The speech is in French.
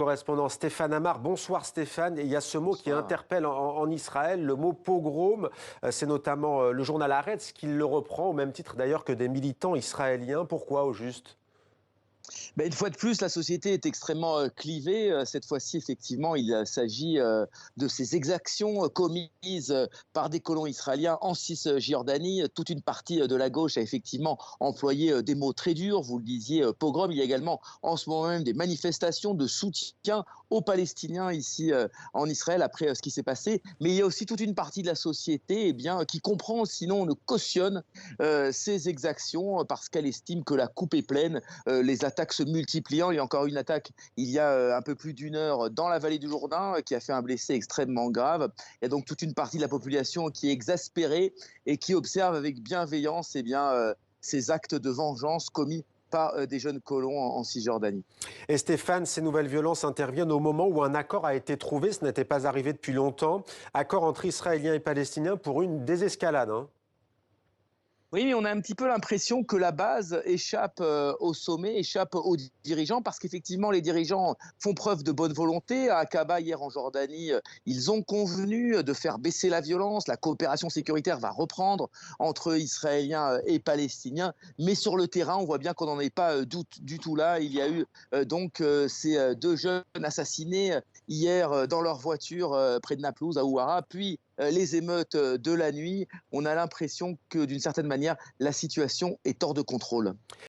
Correspondant Stéphane Amar. Bonsoir Stéphane. Et il y a ce mot qui Bonsoir. interpelle en Israël, le mot pogrom. C'est notamment le journal Haaretz qui le reprend, au même titre d'ailleurs que des militants israéliens. Pourquoi au juste? Ben, une fois de plus, la société est extrêmement clivée. Cette fois-ci, effectivement, il s'agit de ces exactions commises par des colons israéliens en Cisjordanie. Toute une partie de la gauche a effectivement employé des mots très durs. Vous le disiez, pogrom. Il y a également en ce moment même des manifestations de soutien aux Palestiniens ici en Israël après ce qui s'est passé. Mais il y a aussi toute une partie de la société qui comprend, sinon on ne cautionne ces exactions parce qu'elle estime que la coupe est pleine. Les attaques se multipliant. Il y a encore une attaque il y a un peu plus d'une heure dans la vallée du Jourdain qui a fait un blessé extrêmement grave. Il y a donc toute une partie de la population qui est exaspérée et qui observe avec bienveillance ces actes de vengeance commis par des jeunes colons en Cisjordanie. Et Stéphane, ces nouvelles violences interviennent au moment où un accord a été trouvé. Ce n'était pas arrivé depuis longtemps. Accord entre Israéliens et Palestiniens pour une désescalade, hein. Oui, mais on a un petit peu l'impression que la base échappe au sommet, échappe aux dirigeants, parce qu'effectivement, les dirigeants font preuve de bonne volonté. À Aqaba, hier en Jordanie, ils ont convenu de faire baisser la violence. La coopération sécuritaire va reprendre entre Israéliens et Palestiniens. Mais sur le terrain, on voit bien qu'on n'en est pas du tout là. Il y a eu ces deux jeunes assassinés hier dans leur voiture près de Naplouse, à Ouara, puis les émeutes de la nuit. On a l'impression que d'une certaine manière, la situation est hors de contrôle.